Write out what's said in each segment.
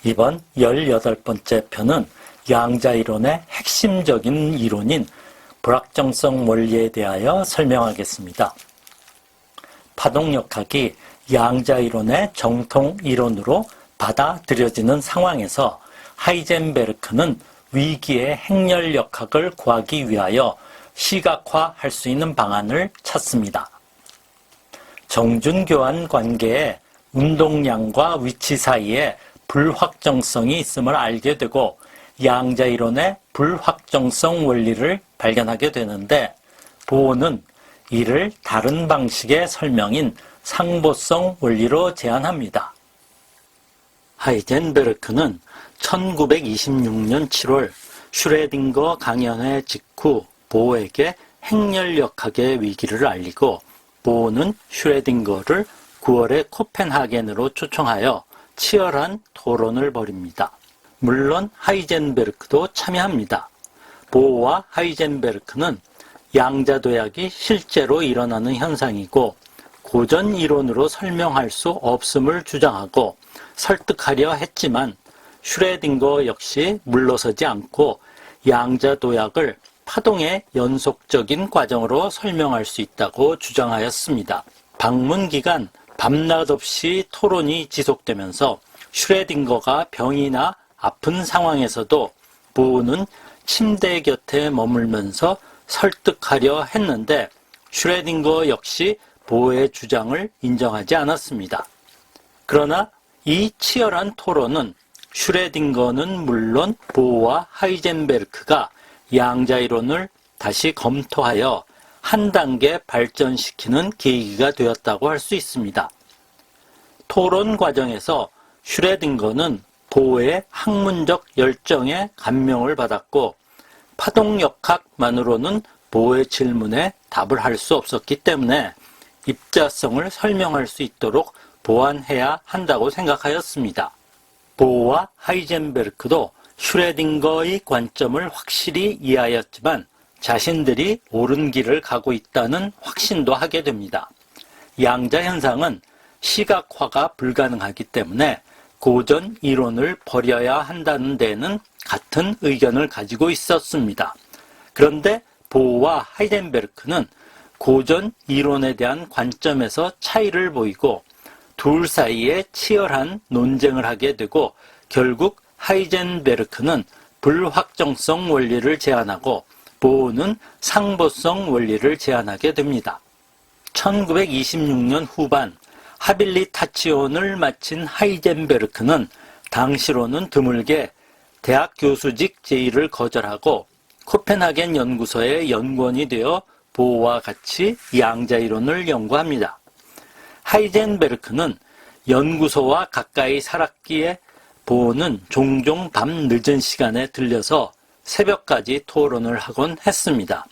이번 18번째 편은 양자이론의 핵심적인 이론인 불확정성 원리에 대하여 설명하겠습니다. 파동역학이 양자이론의 정통 이론으로 받아들여지는 상황에서 하이젠베르크는 위기의 행렬역학을 구하기 위하여 시각화할 수 있는 방안을 찾습니다. 정준교환 관계에 운동량과 위치 사이에 불확정성이 있음을 알게 되고 양자이론의 불확정성 원리를 발견하게 되는데, 보어는 이를 다른 방식의 설명인 상보성 원리로 제안합니다. 하이젠베르크는 1926년 7월 슈레딩거 강연회 직후 보어에게 행렬역학의 위기를 알리고, 보어는 슈레딩거를 9월에 코펜하겐으로 초청하여 치열한 토론을 벌입니다. 물론 하이젠베르크도 참여합니다. 보어와 하이젠베르크는 양자도약이 실제로 일어나는 현상이고 고전 이론으로 설명할 수 없음을 주장하고 설득하려 했지만, 슈레딩거 역시 물러서지 않고 양자도약을 파동의 연속적인 과정으로 설명할 수 있다고 주장하였습니다. 방문 기간 밤낮 없이 토론이 지속되면서 슈레딩거가 병이나 아픈 상황에서도 보어는 침대 곁에 머물면서 설득하려 했는데, 슈레딩거 역시 보어의 주장을 인정하지 않았습니다. 그러나 이 치열한 토론은 슈레딩거는 물론 보어와 하이젠베르크가 양자이론을 다시 검토하여 한 단계 발전시키는 계기가 되었다고 할 수 있습니다. 토론 과정에서 슈레딩거는 보어의 학문적 열정에 감명을 받았고, 파동역학만으로는 보어의 질문에 답을 할 수 없었기 때문에 입자성을 설명할 수 있도록 보완해야 한다고 생각하였습니다. 보어와 하이젠베르크도 슈레딩거의 관점을 확실히 이해하였지만 자신들이 옳은 길을 가고 있다는 확신도 하게 됩니다. 양자 현상은 시각화가 불가능하기 때문에 고전 이론을 버려야 한다는 데에는 같은 의견을 가지고 있었습니다. 그런데 보어와 하이젠베르크는 고전 이론에 대한 관점에서 차이를 보이고 둘 사이에 치열한 논쟁을 하게 되고, 결국 하이젠베르크는 불확정성 원리를 제안하고 보어는 상보성 원리를 제안하게 됩니다. 1926년 후반 하빌리타치온을 마친 하이젠베르크는 당시로는 드물게 대학 교수직 제의를 거절하고 코펜하겐 연구소의 연구원이 되어 보어와 같이 양자이론을 연구합니다. 하이젠베르크는 연구소와 가까이 살았기에 보어는 종종 밤 늦은 시간에 들려서 새벽까지 토론을 하곤 했습니다.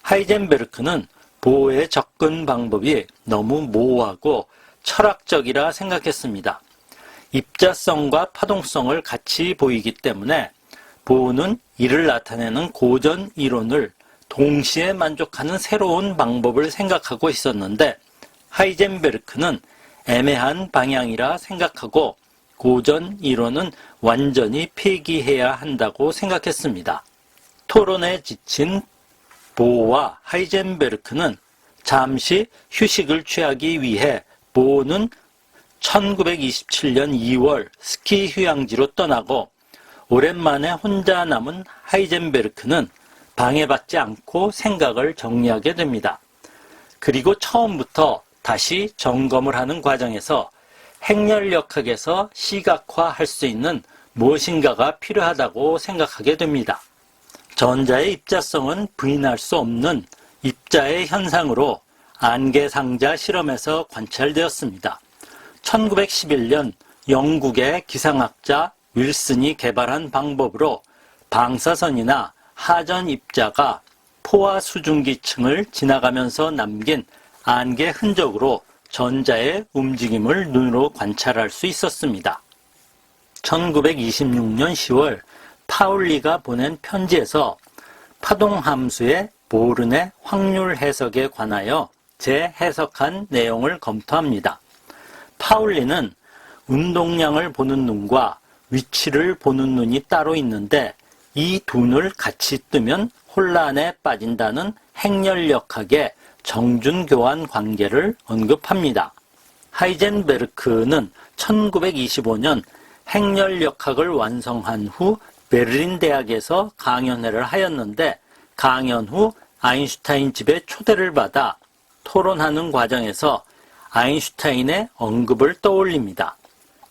하이젠베르크는 보어의 접근 방법이 너무 모호하고 철학적이라 생각했습니다. 입자성과 파동성을 같이 보이기 때문에 보어는 이를 나타내는 고전 이론을 동시에 만족하는 새로운 방법을 생각하고 있었는데, 하이젠베르크는 애매한 방향이라 생각하고 고전 이론은 완전히 폐기해야 한다고 생각했습니다. 토론에 지친 보어와 하이젠베르크는 잠시 휴식을 취하기 위해 보어는 1927년 2월 스키 휴양지로 떠나고, 오랜만에 혼자 남은 하이젠베르크는 방해받지 않고 생각을 정리하게 됩니다. 그리고 처음부터 다시 점검을 하는 과정에서 행렬역학에서 시각화할 수 있는 무엇인가가 필요하다고 생각하게 됩니다. 전자의 입자성은 부인할 수 없는 입자의 현상으로 안개상자 실험에서 관찰되었습니다. 1911년 영국의 기상학자 윌슨이 개발한 방법으로 방사선이나 하전 입자가 포화 수증기층을 지나가면서 남긴 안개 흔적으로 전자의 움직임을 눈으로 관찰할 수 있었습니다. 1926년 10월 파울리가 보낸 편지에서 파동함수의 보른의 확률 해석에 관하여 재해석한 내용을 검토합니다. 파울리는 운동량을 보는 눈과 위치를 보는 눈이 따로 있는데 이 두 눈을 같이 뜨면 혼란에 빠진다는 행렬역학의 정준교환 관계를 언급합니다. 하이젠베르크는 1925년 행렬역학을 완성한 후 베를린 대학에서 강연회를 하였는데 강연 후 아인슈타인 집에 초대를 받아 토론하는 과정에서 아인슈타인의 언급을 떠올립니다.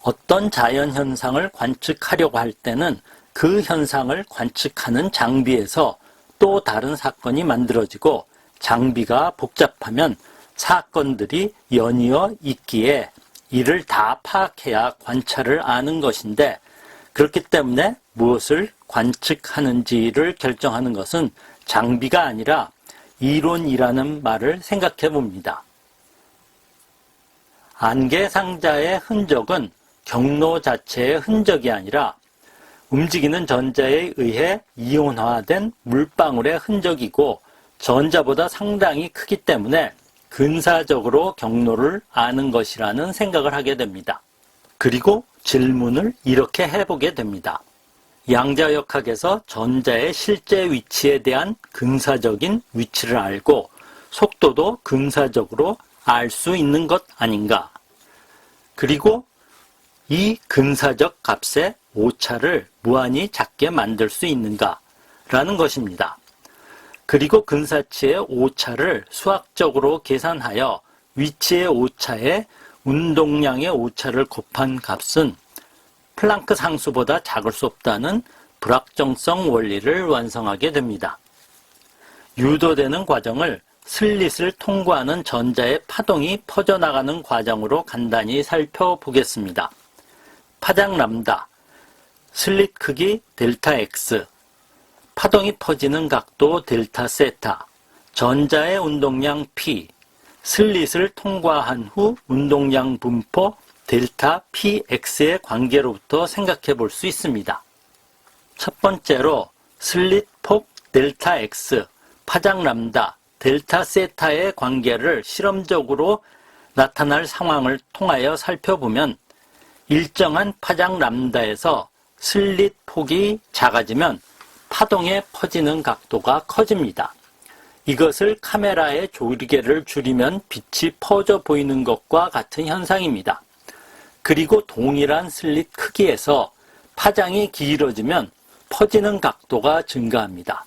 어떤 자연현상을 관측하려고 할 때는 그 현상을 관측하는 장비에서 또 다른 사건이 만들어지고 장비가 복잡하면 사건들이 연이어 있기에 이를 다 파악해야 관찰을 아는 것인데 그렇기 때문에 무엇을 관측하는지를 결정하는 것은 장비가 아니라 이론이라는 말을 생각해 봅니다. 안개상자의 흔적은 경로 자체의 흔적이 아니라 움직이는 전자에 의해 이온화된 물방울의 흔적이고 전자보다 상당히 크기 때문에 근사적으로 경로를 아는 것이라는 생각을 하게 됩니다. 그리고 질문을 이렇게 해보게 됩니다. 양자역학에서 전자의 실제 위치에 대한 근사적인 위치를 알고 속도도 근사적으로 알 수 있는 것 아닌가? 그리고 이 근사적 값의 오차를 무한히 작게 만들 수 있는가? 라는 것입니다. 그리고 근사치의 오차를 수학적으로 계산하여 위치의 오차에 운동량의 오차를 곱한 값은 플랑크 상수보다 작을 수 없다는 불확정성 원리를 완성하게 됩니다. 유도되는 과정을 슬릿을 통과하는 전자의 파동이 퍼져나가는 과정으로 간단히 살펴보겠습니다. 파장 람다, 슬릿 크기 델타 X, 파동이 퍼지는 각도 델타 세타, 전자의 운동량 P, 슬릿을 통과한 후 운동량 분포 델타 PX의 관계로부터 생각해 볼 수 있습니다. 첫 번째로 슬릿 폭 델타 X, 파장 람다, 델타 세타의 관계를 실험적으로 나타날 상황을 통하여 살펴보면 일정한 파장 람다에서 슬릿 폭이 작아지면 파동의 퍼지는 각도가 커집니다. 이것을 카메라의 조리개를 줄이면 빛이 퍼져 보이는 것과 같은 현상입니다. 그리고 동일한 슬릿 크기에서 파장이 길어지면 퍼지는 각도가 증가합니다.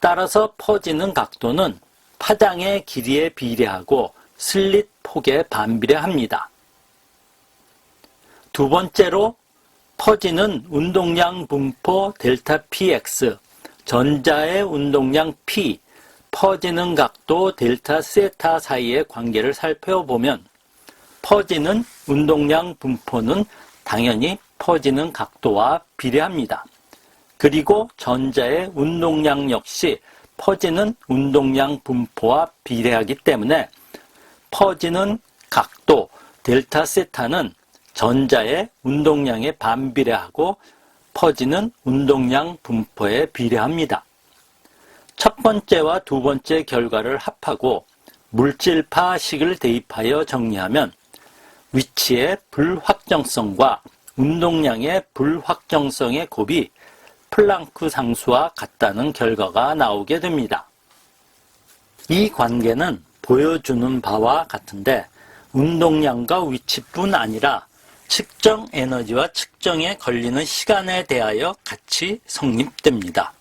따라서 퍼지는 각도는 파장의 길이에 비례하고 슬릿 폭에 반비례합니다. 두 번째로 퍼지는 운동량 분포 델타 PX, 전자의 운동량 P, 퍼지는 각도 델타 세타 사이의 관계를 살펴보면 퍼지는 운동량 분포는 당연히 퍼지는 각도와 비례합니다. 그리고 전자의 운동량 역시 퍼지는 운동량 분포와 비례하기 때문에 퍼지는 각도 델타 세타는 전자의 운동량에 반비례하고 퍼지는 운동량 분포에 비례합니다. 첫 번째와 두 번째 결과를 합하고 물질파식을 대입하여 정리하면 위치의 불확정성과 운동량의 불확정성의 곱이 플랑크 상수와 같다는 결과가 나오게 됩니다. 이 관계는 보여주는 바와 같은데 운동량과 위치뿐 아니라 측정 에너지와 측정에 걸리는 시간에 대하여 같이 성립됩니다.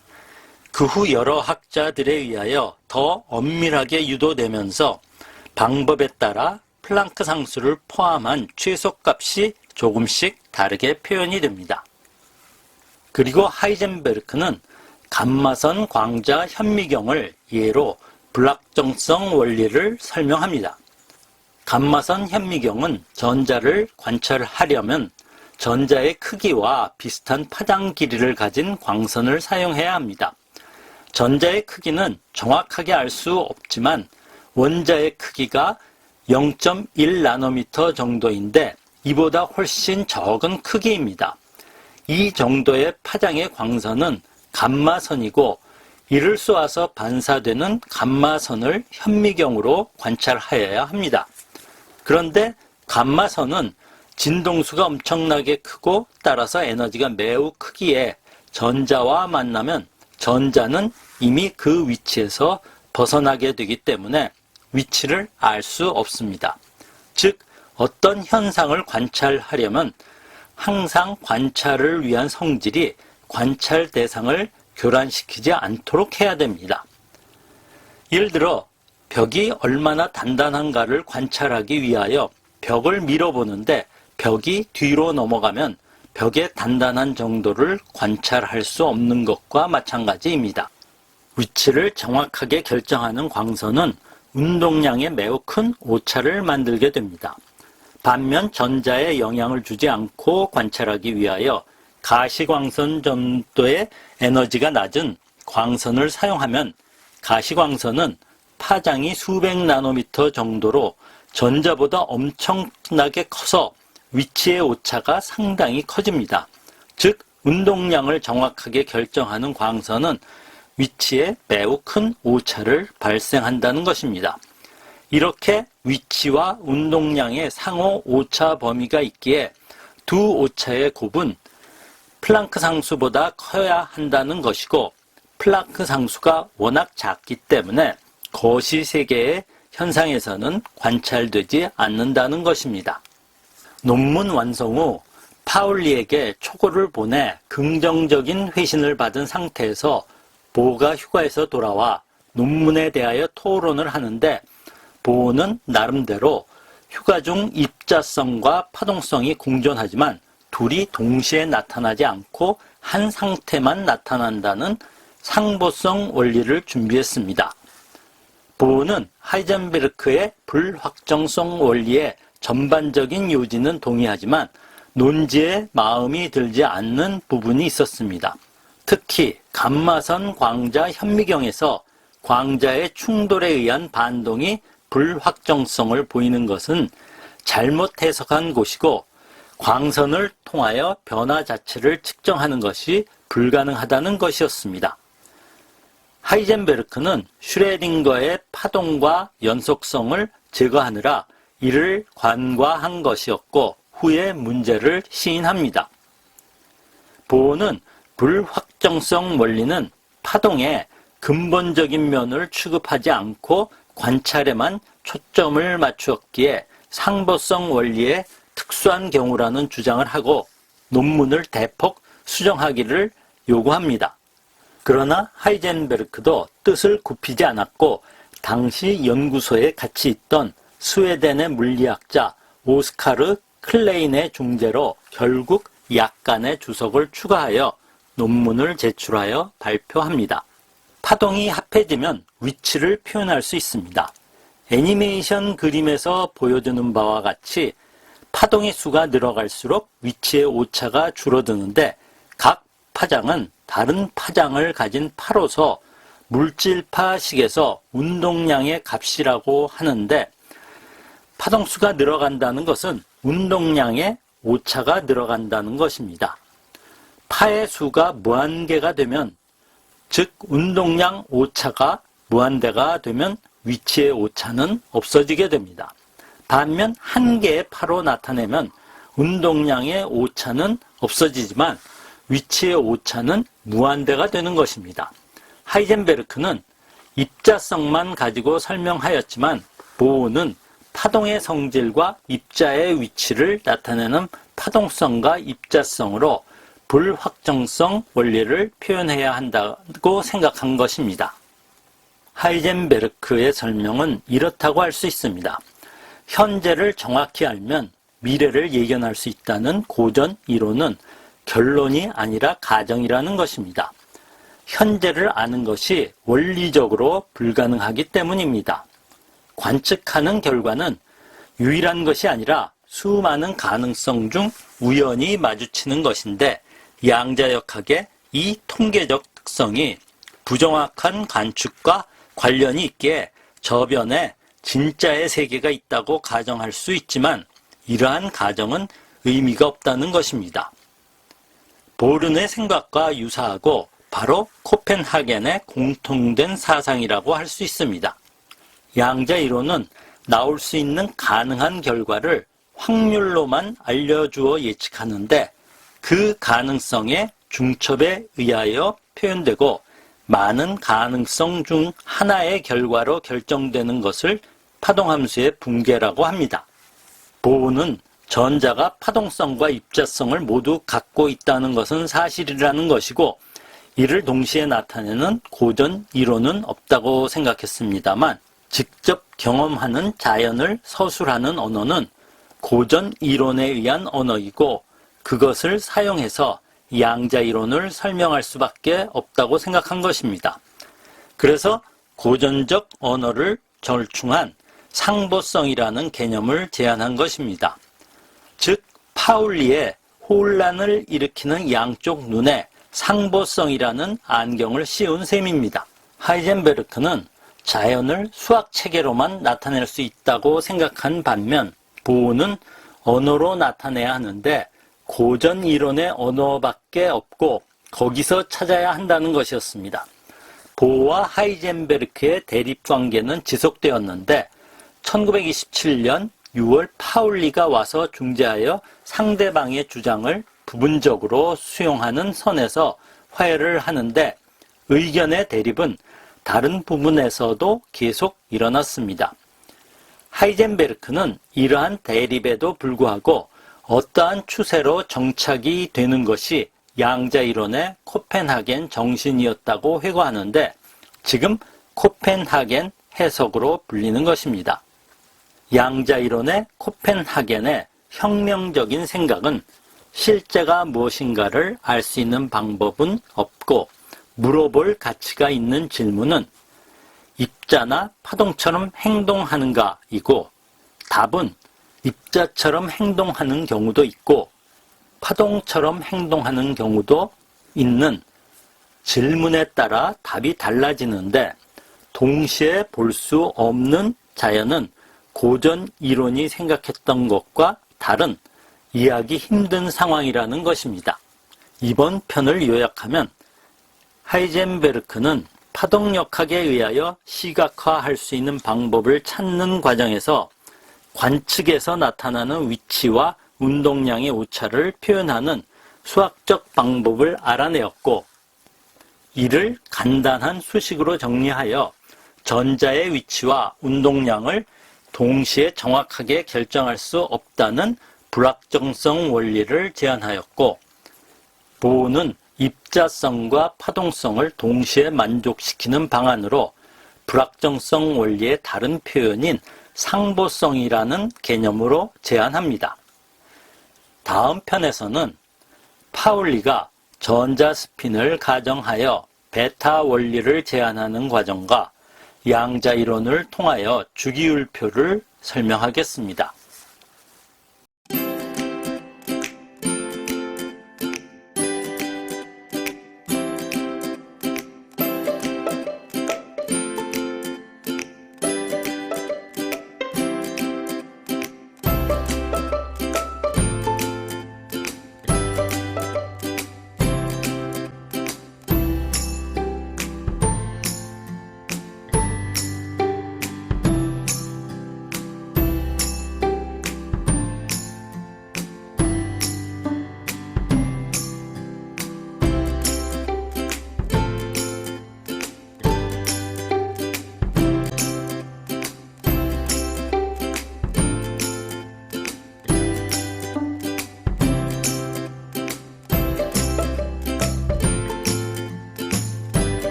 그 후 여러 학자들에 의하여 더 엄밀하게 유도되면서 방법에 따라 플랑크 상수를 포함한 최소값이 조금씩 다르게 표현이 됩니다. 그리고 하이젠베르크는 감마선 광자 현미경을 예로 불확정성 원리를 설명합니다. 감마선 현미경은 전자를 관찰하려면 전자의 크기와 비슷한 파장 길이를 가진 광선을 사용해야 합니다. 전자의 크기는 정확하게 알 수 없지만 원자의 크기가 0.1나노미터 정도인데 이보다 훨씬 적은 크기입니다. 이 정도의 파장의 광선은 감마선이고 이를 쏘아서 반사되는 감마선을 현미경으로 관찰하여야 합니다. 그런데 감마선은 진동수가 엄청나게 크고 따라서 에너지가 매우 크기에 전자와 만나면 전자는 이미 그 위치에서 벗어나게 되기 때문에 위치를 알 수 없습니다. 즉, 어떤 현상을 관찰하려면 항상 관찰을 위한 성질이 관찰 대상을 교란시키지 않도록 해야 됩니다. 예를 들어 벽이 얼마나 단단한가를 관찰하기 위하여 벽을 밀어보는데 벽이 뒤로 넘어가면 벽의 단단한 정도를 관찰할 수 없는 것과 마찬가지입니다. 위치를 정확하게 결정하는 광선은 운동량에 매우 큰 오차를 만들게 됩니다. 반면 전자에 영향을 주지 않고 관찰하기 위하여 가시광선 정도의 에너지가 낮은 광선을 사용하면 가시광선은 파장이 수백 나노미터 정도로 전자보다 엄청나게 커서 위치의 오차가 상당히 커집니다. 즉, 운동량을 정확하게 결정하는 광선은 위치에 매우 큰 오차를 발생한다는 것입니다. 이렇게 위치와 운동량의 상호 오차 범위가 있기에 두 오차의 곱은 플랑크 상수보다 커야 한다는 것이고, 플랑크 상수가 워낙 작기 때문에 거시세계의 현상에서는 관찰되지 않는다는 것입니다. 논문 완성 후 파울리에게 초고를 보내 긍정적인 회신을 받은 상태에서 보가 휴가에서 돌아와 논문에 대하여 토론을 하는데, 보는 나름대로 휴가 중 입자성과 파동성이 공존하지만 둘이 동시에 나타나지 않고 한 상태만 나타난다는 상보성 원리를 준비했습니다. 보는 하이젠베르크의 불확정성 원리의 전반적인 요지는 동의하지만 논지에 마음이 들지 않는 부분이 있었습니다. 특히 감마선 광자 현미경에서 광자의 충돌에 의한 반동이 불확정성을 보이는 것은 잘못 해석한 것이고, 광선을 통하여 변화 자체를 측정하는 것이 불가능하다는 것이었습니다. 하이젠베르크는 슈레딩거의 파동과 연속성을 제거하느라 이를 간과한 것이었고, 후에 문제를 시인합니다. 보는 불확정성 원리는 파동의 근본적인 면을 취급하지 않고 관찰에만 초점을 맞추었기에 상보성 원리의 특수한 경우라는 주장을 하고 논문을 대폭 수정하기를 요구합니다. 그러나 하이젠베르크도 뜻을 굽히지 않았고 당시 연구소에 같이 있던 스웨덴의 물리학자 오스카르 클레인의 중재로 결국 약간의 주석을 추가하여 논문을 제출하여 발표합니다. 파동이 합해지면 위치를 표현할 수 있습니다. 애니메이션 그림에서 보여주는 바와 같이 파동의 수가 늘어갈수록 위치의 오차가 줄어드는데, 각 파장은 다른 파장을 가진 파로서 물질파식에서 운동량의 값이라고 하는데, 파동수가 늘어간다는 것은 운동량의 오차가 늘어간다는 것입니다. 파의 수가 무한계가 되면, 즉 운동량 오차가 무한대가 되면 위치의 오차는 없어지게 됩니다. 반면 한 개의 파로 나타내면 운동량의 오차는 없어지지만 위치의 오차는 무한대가 되는 것입니다. 하이젠베르크는 입자성만 가지고 설명하였지만 보우는 파동의 성질과 입자의 위치를 나타내는 파동성과 입자성으로 불확정성 원리를 표현해야 한다고 생각한 것입니다. 하이젠베르크의 설명은 이렇다고 할 수 있습니다. 현재를 정확히 알면 미래를 예견할 수 있다는 고전 이론은 결론이 아니라 가정이라는 것입니다. 현재를 아는 것이 원리적으로 불가능하기 때문입니다. 관측하는 결과는 유일한 것이 아니라 수많은 가능성 중 우연히 마주치는 것인데, 양자역학의 이 통계적 특성이 부정확한 관측과 관련이 있기에 저변에 진짜의 세계가 있다고 가정할 수 있지만 이러한 가정은 의미가 없다는 것입니다. 보른의 생각과 유사하고 바로 코펜하겐의 공통된 사상이라고 할 수 있습니다. 양자 이론은 나올 수 있는 가능한 결과를 확률로만 알려주어 예측하는데 그 가능성의 중첩에 의하여 표현되고 많은 가능성 중 하나의 결과로 결정되는 것을 파동함수의 붕괴라고 합니다. 보호는 전자가 파동성과 입자성을 모두 갖고 있다는 것은 사실이라는 것이고 이를 동시에 나타내는 고전 이론은 없다고 생각했습니다만 직접 경험하는 자연을 서술하는 언어는 고전 이론에 의한 언어이고 그것을 사용해서 양자 이론을 설명할 수밖에 없다고 생각한 것입니다. 그래서 고전적 언어를 절충한 상보성이라는 개념을 제안한 것입니다. 즉 파울리의 혼란을 일으키는 양쪽 눈에 상보성이라는 안경을 씌운 셈입니다. 하이젠베르크는 자연을 수학 체계로만 나타낼 수 있다고 생각한 반면 보호는 언어로 나타내야 하는데 고전 이론의 언어밖에 없고 거기서 찾아야 한다는 것이었습니다. 보호와 하이젠베르크의 대립관계는 지속되었는데 1927년 6월 파울리가 와서 중재하여 상대방의 주장을 부분적으로 수용하는 선에서 화해를 하는데 의견의 대립은 다른 부분에서도 계속 일어났습니다. 하이젠베르크는 이러한 대립에도 불구하고 어떠한 추세로 정착이 되는 것이 양자 이론의 코펜하겐 정신이었다고 회고하는데 지금 코펜하겐 해석으로 불리는 것입니다. 양자 이론의 코펜하겐의 혁명적인 생각은 실제가 무엇인가를 알 수 있는 방법은 없고 물어볼 가치가 있는 질문은 입자나 파동처럼 행동하는가이고 답은 입자처럼 행동하는 경우도 있고 파동처럼 행동하는 경우도 있는 질문에 따라 답이 달라지는데 동시에 볼 수 없는 자연은 고전 이론이 생각했던 것과 다른 이해하기 힘든 상황이라는 것입니다. 이번 편을 요약하면 하이젠베르크는 파동력학에 의하여 시각화할 수 있는 방법을 찾는 과정에서 관측에서 나타나는 위치와 운동량의 오차를 표현하는 수학적 방법을 알아내었고 이를 간단한 수식으로 정리하여 전자의 위치와 운동량을 동시에 정확하게 결정할 수 없다는 불확정성 원리를 제안하였고 보호는 입자성과 파동성을 동시에 만족시키는 방안으로 불확정성 원리의 다른 표현인 상보성이라는 개념으로 제안합니다. 다음 편에서는 파울리가 전자 스핀을 가정하여 베타 원리를 제안하는 과정과 양자 이론을 통하여 주기율표를 설명하겠습니다.